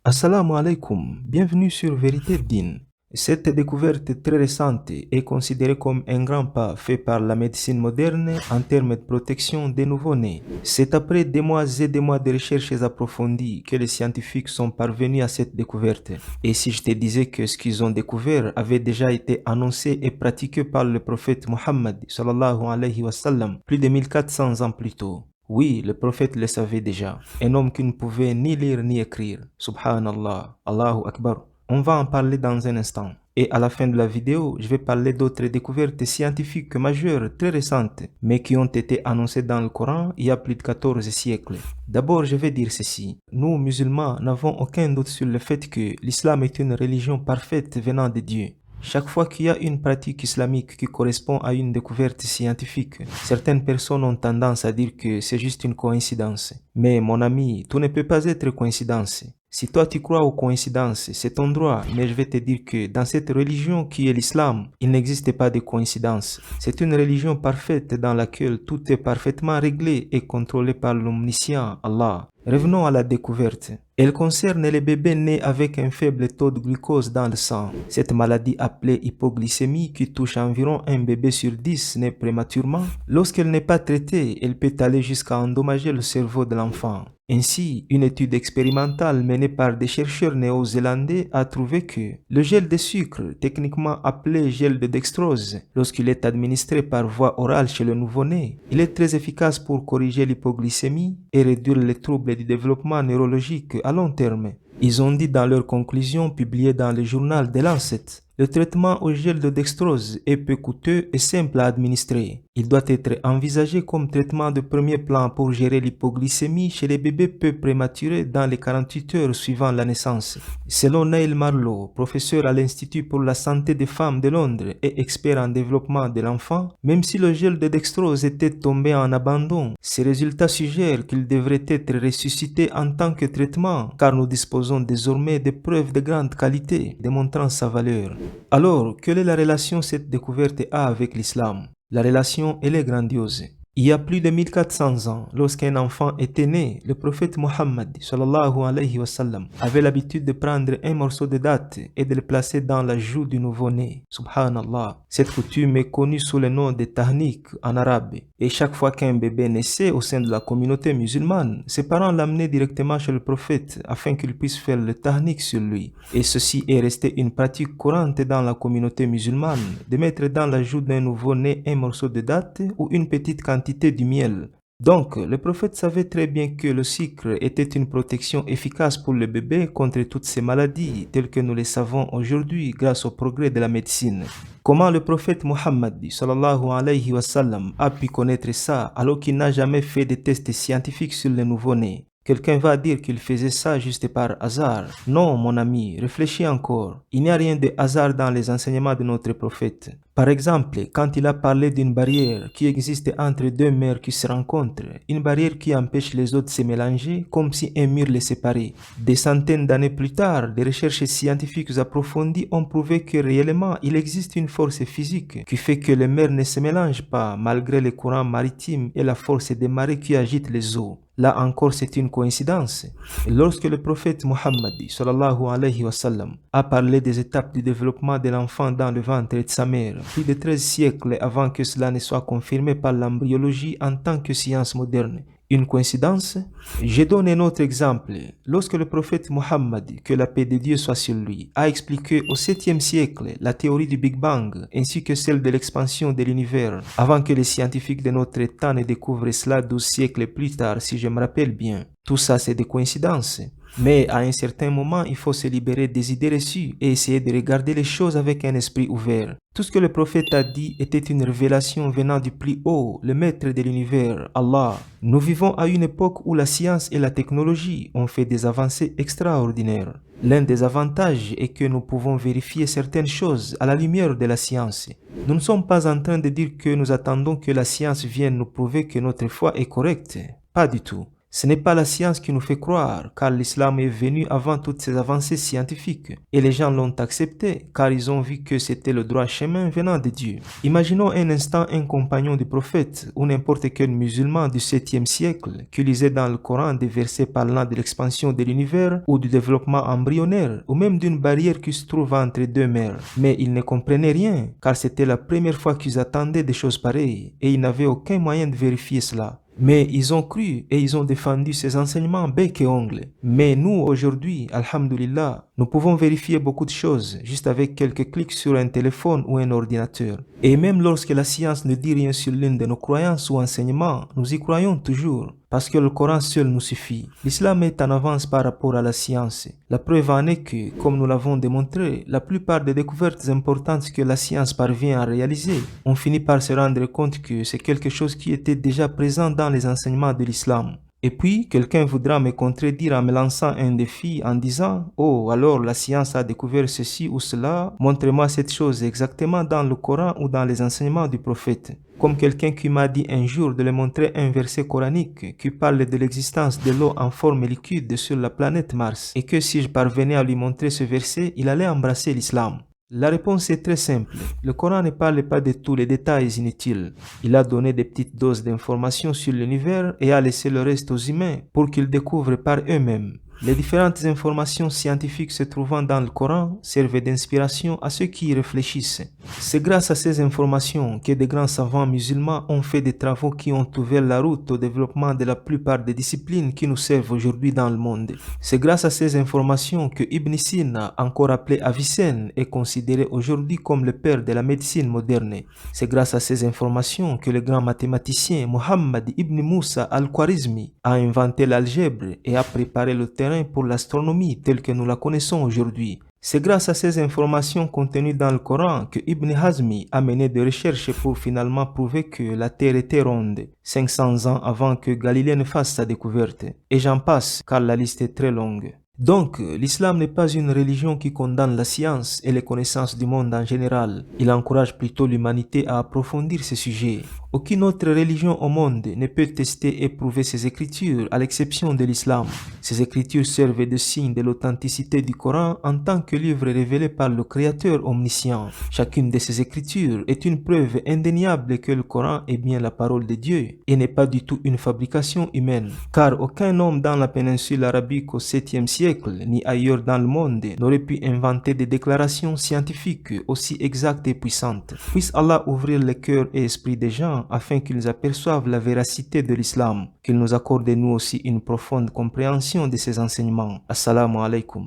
Assalamu alaikum, bienvenue sur Vérité Din. Cette découverte très récente est considérée comme un grand pas fait par la médecine moderne en termes de protection des nouveau-nés. C'est après des mois et des mois de recherches approfondies que les scientifiques sont parvenus à cette découverte. Et si je te disais que ce qu'ils ont découvert avait déjà été annoncé et pratiqué par le prophète Muhammad sallallahu alayhi wa sallam plus de 1400 ans plus tôt? Oui, le prophète le savait déjà. Un homme qui ne pouvait ni lire ni écrire. Subhanallah, Allahu Akbar. On va en parler dans un instant. Et à la fin de la vidéo, je vais parler d'autres découvertes scientifiques majeures très récentes, mais qui ont été annoncées dans le Coran il y a plus de 14 siècles. D'abord, je vais dire ceci. Nous, musulmans, n'avons aucun doute sur le fait que l'islam est une religion parfaite venant de Dieu. Chaque fois qu'il y a une pratique islamique qui correspond à une découverte scientifique, certaines personnes ont tendance à dire que c'est juste une coïncidence. Mais mon ami, tout ne peut pas être coïncidence. Si toi tu crois aux coïncidences, c'est ton droit, mais je vais te dire que dans cette religion qui est l'islam, il n'existe pas de coïncidence. C'est une religion parfaite dans laquelle tout est parfaitement réglé et contrôlé par l'omniscient Allah. Revenons à la découverte. Elle concerne les bébés nés avec un faible taux de glucose dans le sang. Cette maladie appelée hypoglycémie qui touche environ un bébé sur 10 né prématurément, lorsqu'elle n'est pas traitée, elle peut aller jusqu'à endommager le cerveau de l'enfant. Ainsi, une étude expérimentale menée par des chercheurs néo-zélandais a trouvé que le gel de sucre, techniquement appelé gel de dextrose, lorsqu'il est administré par voie orale chez le nouveau-né, il est très efficace pour corriger l'hypoglycémie et réduire les troubles du développement neurologique à long terme. Ils ont dit dans leur conclusion publiée dans le journal The Lancet, le traitement au gel de dextrose est peu coûteux et simple à administrer. Il doit être envisagé comme traitement de premier plan pour gérer l'hypoglycémie chez les bébés peu prématurés dans les 48 heures suivant la naissance. Selon Neil Marlowe, professeur à l'Institut pour la santé des femmes de Londres et expert en développement de l'enfant, même si le gel de dextrose était tombé en abandon, ces résultats suggèrent qu'il devrait être ressuscité en tant que traitement, car nous disposons désormais de preuves de grande qualité démontrant sa valeur. Alors, quelle est la relation cette découverte a avec l'islam? La relation, elle est grandiose. Il y a plus de 1400 ans, lorsqu'un enfant était né, le prophète Muhammad sallallahu alayhi wa sallam avait l'habitude de prendre un morceau de date et de le placer dans la joue du nouveau-né. Subhanallah. Cette coutume est connue sous le nom de tahnik en arabe. Et chaque fois qu'un bébé naissait au sein de la communauté musulmane, ses parents l'amenaient directement chez le prophète afin qu'il puisse faire le tahnik sur lui. Et ceci est resté une pratique courante dans la communauté musulmane, de mettre dans la joue d'un nouveau-né un morceau de date ou une petite quantité du miel. Donc, le prophète savait très bien que le sucre était une protection efficace pour le bébé contre toutes ces maladies telles que nous les savons aujourd'hui grâce au progrès de la médecine. Comment le prophète Muhammad sallallahu alayhi wa sallam a pu connaître ça alors qu'il n'a jamais fait de tests scientifiques sur les nouveau-nés? Quelqu'un va dire qu'il faisait ça juste par hasard. Non, mon ami, réfléchis encore. Il n'y a rien de hasard dans les enseignements de notre prophète. Par exemple, quand il a parlé d'une barrière qui existe entre deux mers qui se rencontrent, une barrière qui empêche les eaux de se mélanger comme si un mur les séparait. Des centaines d'années plus tard, des recherches scientifiques approfondies ont prouvé que réellement il existe une force physique qui fait que les mers ne se mélangent pas malgré les courants maritimes et la force des marées qui agitent les eaux. Là encore, c'est une coïncidence. Et lorsque le prophète Muhammad sallallahu alayhi wa sallam a parlé des étapes du développement de l'enfant dans le ventre de sa mère, plus de 13 siècles avant que cela ne soit confirmé par l'embryologie en tant que science moderne. Une coïncidence? Je donne un autre exemple. Lorsque le prophète Muhammad, que la paix de Dieu soit sur lui, a expliqué au 7e siècle la théorie du Big Bang ainsi que celle de l'expansion de l'univers, avant que les scientifiques de notre temps ne découvrent cela 12 siècles plus tard, si je me rappelle bien. Tout ça, c'est des coïncidences. Mais à un certain moment, il faut se libérer des idées reçues et essayer de regarder les choses avec un esprit ouvert. Tout ce que le prophète a dit était une révélation venant du plus haut, le maître de l'univers, Allah. Nous vivons à une époque où la science et la technologie ont fait des avancées extraordinaires. L'un des avantages est que nous pouvons vérifier certaines choses à la lumière de la science. Nous ne sommes pas en train de dire que nous attendons que la science vienne nous prouver que notre foi est correcte. Pas du tout. Ce n'est pas la science qui nous fait croire, car l'islam est venu avant toutes ces avancées scientifiques. Et les gens l'ont accepté, car ils ont vu que c'était le droit chemin venant de Dieu. Imaginons un instant un compagnon du prophète, ou n'importe quel musulman du 7e siècle, qui lisait dans le Coran des versets parlant de l'expansion de l'univers, ou du développement embryonnaire, ou même d'une barrière qui se trouve entre deux mers. Mais ils ne comprenaient rien, car c'était la première fois qu'ils attendaient des choses pareilles, et ils n'avaient aucun moyen de vérifier cela. Mais ils ont cru et ils ont défendu ces enseignements bec et ongles. Mais nous, aujourd'hui, alhamdulillah, nous pouvons vérifier beaucoup de choses juste avec quelques clics sur un téléphone ou un ordinateur. Et même lorsque la science ne dit rien sur l'une de nos croyances ou enseignements, nous y croyons toujours. Parce que le Coran seul nous suffit. L'islam est en avance par rapport à la science. La preuve en est que, comme nous l'avons démontré, la plupart des découvertes importantes que la science parvient à réaliser, on finit par se rendre compte que c'est quelque chose qui était déjà présent dans les enseignements de l'islam. Et puis, quelqu'un voudra me contredire en me lançant un défi en disant « Oh, alors la science a découvert ceci ou cela, montrez-moi cette chose exactement dans le Coran ou dans les enseignements du prophète. » Comme quelqu'un qui m'a dit un jour de lui montrer un verset coranique qui parle de l'existence de l'eau en forme liquide sur la planète Mars et que si je parvenais à lui montrer ce verset, il allait embrasser l'islam. La réponse est très simple. Le Coran ne parle pas de tous les détails inutiles. Il a donné des petites doses d'informations sur l'univers et a laissé le reste aux humains pour qu'ils découvrent par eux-mêmes. Les différentes informations scientifiques se trouvant dans le Coran servent d'inspiration à ceux qui y réfléchissent. C'est grâce à ces informations que de grands savants musulmans ont fait des travaux qui ont ouvert la route au développement de la plupart des disciplines qui nous servent aujourd'hui dans le monde. C'est grâce à ces informations que Ibn Sina, encore appelé Avicenne, est considéré aujourd'hui comme le père de la médecine moderne. C'est grâce à ces informations que le grand mathématicien Muhammad ibn Musa al-Khwarizmi a inventé l'algèbre et a préparé le terrain pour l'astronomie telle que nous la connaissons aujourd'hui. C'est grâce à ces informations contenues dans le Coran que Ibn Hazmi a mené des recherches pour finalement prouver que la Terre était ronde, 500 ans avant que Galilée ne fasse sa découverte. Et j'en passe, car la liste est très longue. Donc, l'islam n'est pas une religion qui condamne la science et les connaissances du monde en général. Il encourage plutôt l'humanité à approfondir ces sujets. Aucune autre religion au monde ne peut tester et prouver ces écritures à l'exception de l'islam. Ces écritures servent de signe de l'authenticité du Coran en tant que livre révélé par le Créateur omniscient. Chacune de ces écritures est une preuve indéniable que le Coran est bien la parole de Dieu et n'est pas du tout une fabrication humaine. Car aucun homme dans la péninsule arabique au 7e siècle ni ailleurs dans le monde n'aurait pu inventer des déclarations scientifiques aussi exactes et puissantes. Puisse Allah ouvrir les cœurs et esprits des gens afin qu'ils aperçoivent la véracité de l'islam, qu'il nous accorde nous aussi une profonde compréhension de ses enseignements. Assalamu alaikum.